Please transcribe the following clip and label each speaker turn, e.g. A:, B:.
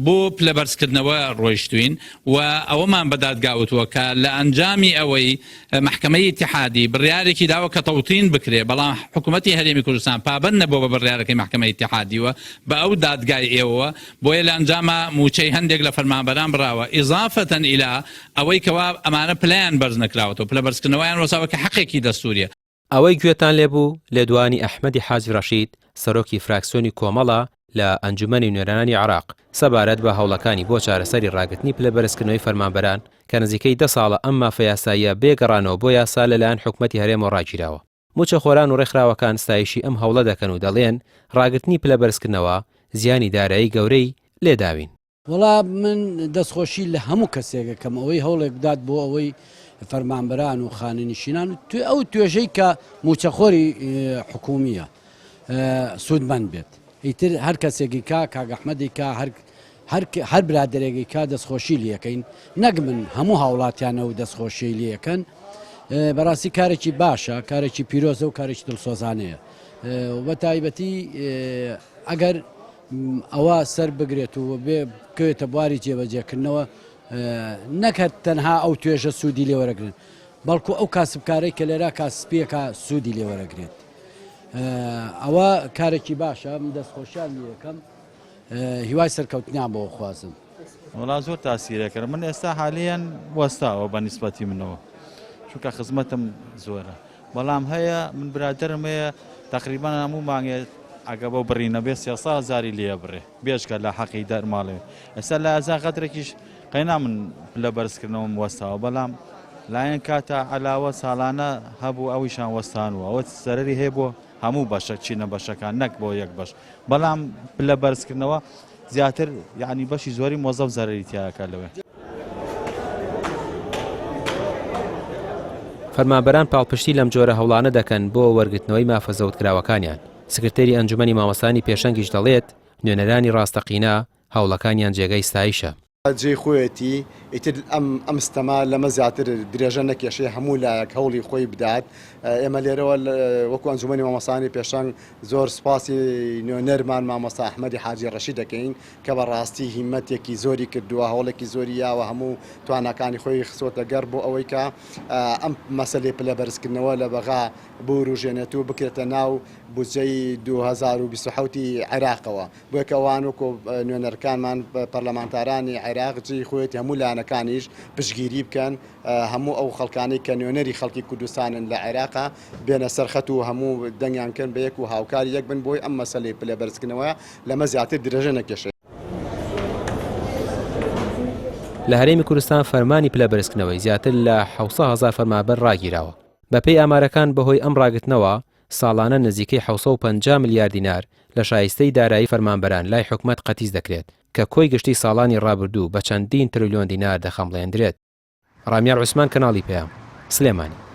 A: بۆ پلەبەرزکردنەوە ڕۆیشتوین و ئەوەمان بەدادگاوتووە کە لە ئەنجامی ئەوەی محکمەی اتحادی بڕیارێکی داوە کە تەوتین بکرێ، بەڵام حکوومەتی هەرێمی کوردستان پابەند نەبووە بە بڕیارەکەی محکمەی اتحادیوە بە ئەو دادگای ئێوە، بۆیە لە ئەنجامە موچەی هەندێک لە فەرمانبەران بڕاوە ئیزافەتەن ئیلا ئەوەی کەوا ئەمانە پلەیان بەرز نەکراوەتەوە، پلەبەرزکردنەوەیان وەساوە کە حەقێکی دەستوریە.
B: ئەوەی گوێتان لێبوو لێدوانی ئەحمەدی حاجی ڕەشید سەرۆکی فراکسیۆنی کۆمەڵە لە ئەنجومەنی نوێرانانی عێراق سەبارەت بە هەوڵەکانی بۆ چارەسەری ڕاگرتنی پلەبەرزکردنەوەی فەرمانبەران کە نزیکەی 10 ساڵە ئەم مافە یاساییە بێگەڕانەوە بۆ یاسا لەلایەن حکوومەتی هەرێمەوە ڕاگیراوە. موچە خۆران و ڕێکخراوەکان ستایشی ئەم هەوڵە دەکەن و دەڵێن ڕاگرتنی پلەبەرزکردنەوە زیانی دارایی گەورەی لێداوین.
C: وەڵام من دەستخۆشی لە هەموو کەسێکەکەم ئەوەی هەوڵێک بدات بۆ ئەوەی فەرمانبەران و خانەنشینان و ئەو توێژەی کە موچەخۆری حکومیە سوودمەند بێت. ئیتر هەر کەسێکی کا کاگەحمەدی کا هەر برادێکی کا دەستخۆشی لەکەین، نەک من هەموو هاوڵاتیانە و دەستخۆشی لەکەن. بەڕاستی کارێکی باشە، کارێکی پیرۆزە و کارێکی دڵسۆزانەیە. بە تایبەتی ئەگەر ئەوە سەر بگرێت و بکەوێتە بواری جێبەجێکردنەوە، نەکرد تەنها ئەو توێژە سوودی لێوەرەگرن، بەڵکو ئەو کاسبکارەی کە لێرا کاسپیەکە سوودی لێوەرەگرێت. ئەوە کارێکی باشە، من دەستخۆشیان لەکەم، هیوای سەرکەوتنیان بۆ خوازم.
D: وڵا زۆر تاسیرەکرد. من ئێستا حالیان وەستاوە بە نیسبەتی منەوە، چونکە خزمەتم زۆرە، بەڵام هەیە من برادرم هەیە تقریبان هەموو مانگێت ئەگە بۆ بڕینە بێ 300,000 لێ بڕێ بێژکە لە حەقی دەرماڵێ. ئێستا لە ئەزا قەدرێکیش قەینا من لەبەرزکردنەوەم وەستاوە، بەڵام لایەن کاتە عەلاوە ساڵانە هەبوو ئەویشان وەستانوە، ئەوە سەرەری هەیە بۆ هەموو بەشە چینە بەشەکان، نەک بۆ یەک بەش، بەڵام لەبەرزکردنەوە زیاتر یعنی بەشی زۆری مۆزەف زەرەری تیاکە لەوێ.
B: فەرمانبەران پاڵپشتی لەم جۆرە هەوڵانە دەکەن بۆ وەرگرتنەوەی مافە زەوتکراوەکانیان. سکرتێری ئەنجومەنی مامۆستانی پێشەنگیش دەڵێت نوێنەرانی ڕاستەقینە هەوڵەکانیان جێگەی ستایشە.
E: جێی خۆیەتی ئیتر ئەم ستەما لەمە زیاتر درێژە نەکێشێ، هەموو لایەک هەوڵی خۆی بدات. ئێمە لێرەوە وەکو ئەنجومەنی مامۆستانی پێشەنگ زۆر سپاسی نوێنەرمان مامۆستا ئەحمەدی حاجی ڕەشید دەکەین کە بەڕاستی هیمەتێکی زۆری کردووە، هەوڵێکی زۆری یاوە، هەموو توانەکانی خۆی خسۆتە گەڕ بۆ ئەوەی کە ئەم مەسەلەی پلەبەرزکردنەوە لە بەغا بڕوژێنێت و بکرێتە ناو بودجەی 2027 عێراقەوە، بۆیە کە ئەوان وەکو نوێنەرەکانمان پەرلەمانتارانی عێراق جێی خۆیەتی هەموو لایەنەکانیش پشتگیری بکەن، هەموو ئەو خەڵکانی کە نوێنەری خەڵکی کوردستانن لە عێراقا بێنە سەرخەت و هەموو دەنگیانکەن بە یەک و هاوکاری یەک بن بۆی ئەم مەسەلەی پلەبەرزکردنەوە لەمە زیاتر درێژە نەکێشێت.
B: لە هەرێمی کوردستان فەرمانی پلەبەرزکردنەوەی زیاتر لە 700,000 فەرمانبەر ڕاگیراوە. بەپێی ئامارەکان بەهۆی ئەم ڕاگرتنەوە ساڵانە نزیکەی 750 ملیار دینار لە شایستەی دارایی فەرمانبەران لای حکومەت قەتیز دەکرێت کە کۆی گشتی ساڵانی ڕابردوو بە چەندین تریلیۆن دینار دەخەمڵێندرێت. ڕامیار عوسمان، کەناڵی پێام، سلێمانی.